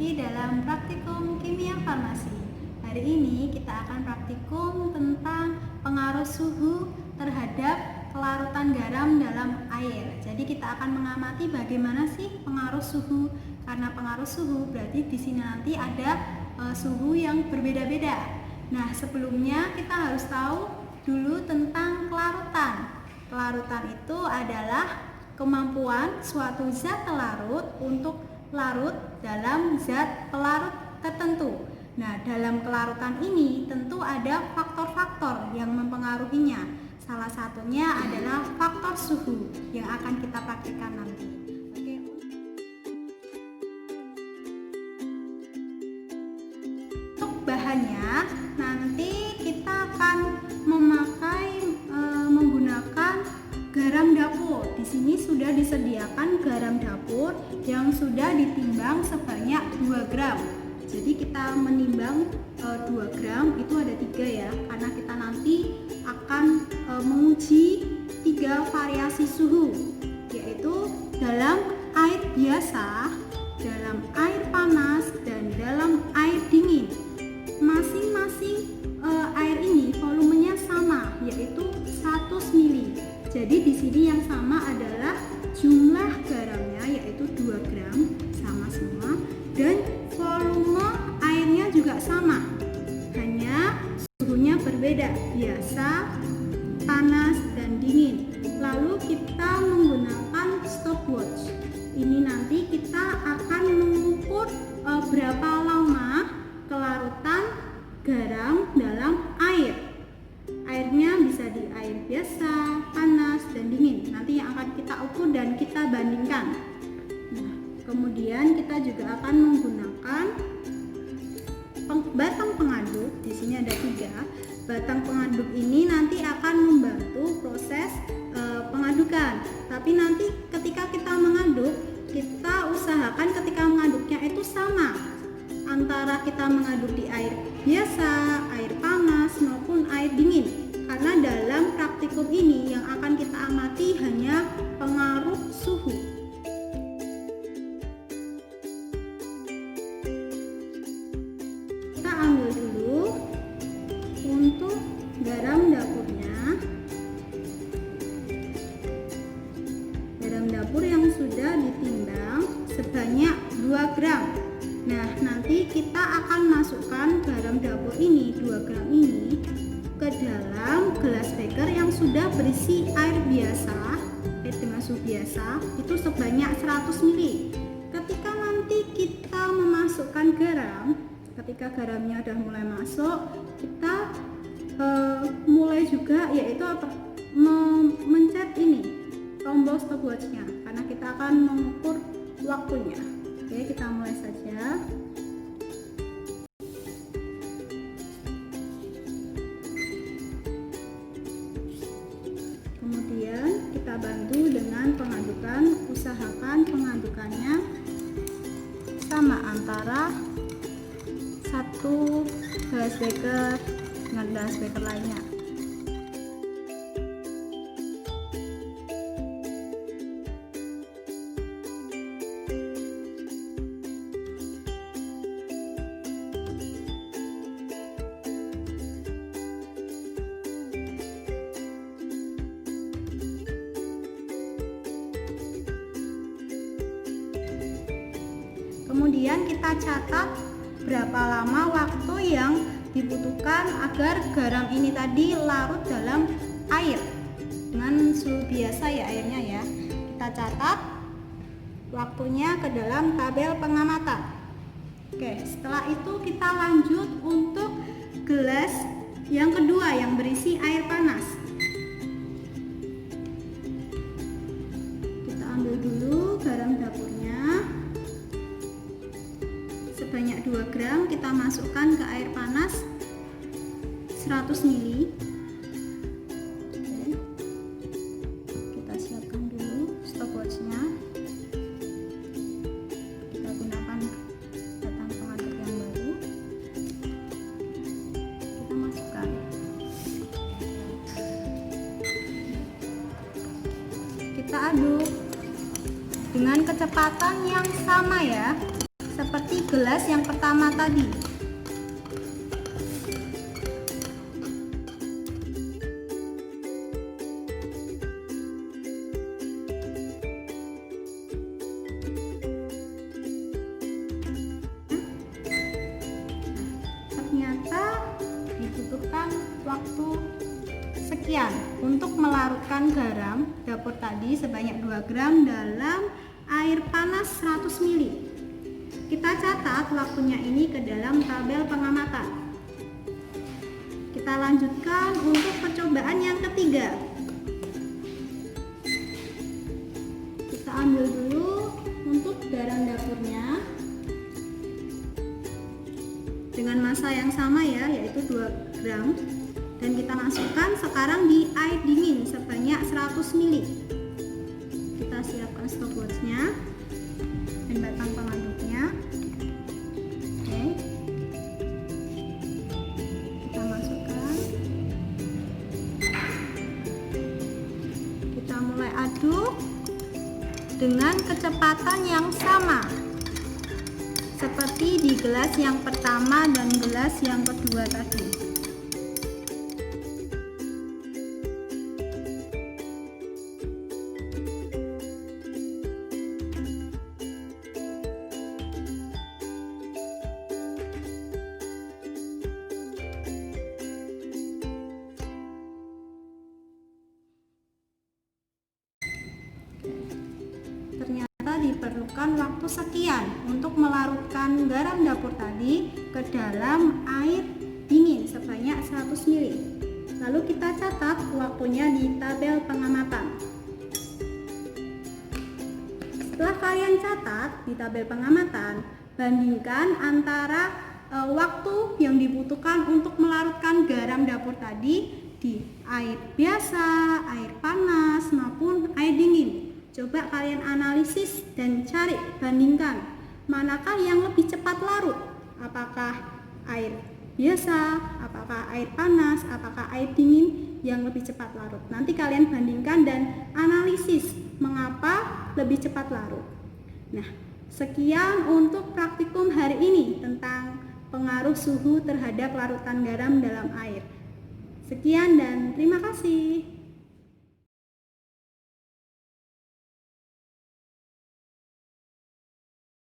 lagi dalam praktikum kimia farmasi. Hari ini kita akan praktikum tentang pengaruh suhu terhadap kelarutan garam dalam air. Jadi kita akan mengamati bagaimana sih pengaruh suhu. Karena pengaruh suhu berarti di sini nanti ada suhu yang berbeda-beda. Nah, sebelumnya kita harus tahu dulu tentang kelarutan. Kelarutan itu adalah kemampuan suatu zat larut untuk larut dalam zat pelarut tertentu. Nah, dalam kelarutan ini tentu ada faktor-faktor yang mempengaruhinya. Salah satunya adalah faktor suhu yang akan kita praktikkan nanti. Oke. Untuk bahannya nanti kita akan menggunakan garam dapur. Di sini sudah disediakan garam dapur yang sudah ditimbang sebanyak 2 gram. Jadi kita menimbang 2 gram itu ada 3 ya, karena kita nanti akan menguji 3 variasi suhu, yaitu dalam air biasa, dalam air panas, dan dalam air dingin. Masing-masing air ini volumenya sama, yaitu 100 ml. Jadi di sini yang sama adalah jumlah garamnya, yaitu 2 gram, sama semua, dan volume airnya juga sama, hanya suhunya berbeda, biasa, panas, dan dingin. Lalu kita menggunakan stopwatch. Ini nanti kita akan mengukur berapa lama kelarutan garam dalam air. Airnya bisa di air biasa, panas, dan dingin. Nanti yang akan kita ukur dan kita bandingkan. Nah, kemudian kita juga akan menggunakan batang pengaduk. Di sini ada 3. Batang pengaduk ini nanti akan membantu proses pengadukan. Tapi nanti ketika kita mengaduk, kita usahakan ketika mengaduknya itu sama antara kita mengaduk di air biasa, air panas, maupun air dingin. Karena dalam praktikum ini yang akan kita amati hanya pengaruh suhu. Kita ambil dulu untuk garam dapurnya. Garam dapur yang sudah ditimbang sebanyak 2 gram. Nah, nanti kita akan masukkan garam dapur ini, 2 gram ini, ke dalam gelas beker yang sudah berisi air biasa, air dengan suhu biasa, itu sebanyak 100 ml. Ketika nanti kita memasukkan garam, ketika garamnya sudah mulai masuk, kita mulai juga, yaitu mencet ini, tombol stopwatch-nya, karena kita akan mengukur waktunya. Oke, kita mulai saja. Kemudian kita bantu dengan pengadukan. Usahakan pengadukannya sama antara 1 gelas beker dengan gelas beker lainnya. Kemudian kita catat berapa lama waktu yang dibutuhkan agar garam ini tadi larut dalam air dengan suhu biasa ya, airnya ya. Kita catat waktunya ke dalam tabel pengamatan. Oke, setelah itu kita lanjut untuk gelas yang kedua yang berisi air panas. Kita ambil dulu garam dapurnya sebanyak 2 gram, kita masukkan ke air panas 100 ml. Oke. Kita siapkan dulu stopwatch-nya. Kita gunakan batang pengaduk yang baru. Kita masukkan. Kita aduk dengan kecepatan yang sama ya, seperti gelas yang pertama tadi. Ternyata dibutuhkan waktu sekian untuk melarutkan garam dapur tadi sebanyak 2 gram dalam air panas 100 ml. Kita catat waktunya ini ke dalam tabel pengamatan. Kita lanjutkan untuk percobaan yang ketiga. Kita ambil dulu untuk garam dapurnya dengan massa yang sama ya, yaitu 2 gram, dan kita masukkan sekarang di air dingin sebanyak 100 ml. Kita siapkan stopwatchnya dan batang pengaduknya. Oke, kita masukkan, kita mulai aduk dengan kecepatan yang sama seperti di gelas yang pertama dan gelas yang kedua tadi. Ternyata diperlukan waktu sekian untuk melarutkan garam dapur tadi ke dalam air dingin sebanyak 100 ml. Lalu kita catat waktunya di tabel pengamatan. Setelah kalian catat di tabel pengamatan, bandingkan antara waktu yang dibutuhkan untuk melarutkan garam dapur tadi di air biasa, air panas maupun air dingin. Coba kalian analisis dan cari, bandingkan manakah yang lebih cepat larut, apakah air biasa, apakah air panas, apakah air dingin yang lebih cepat larut. Nanti kalian bandingkan dan analisis mengapa lebih cepat larut. Nah, sekian untuk praktikum hari ini tentang pengaruh suhu terhadap larutan garam dalam air. Sekian dan terima kasih.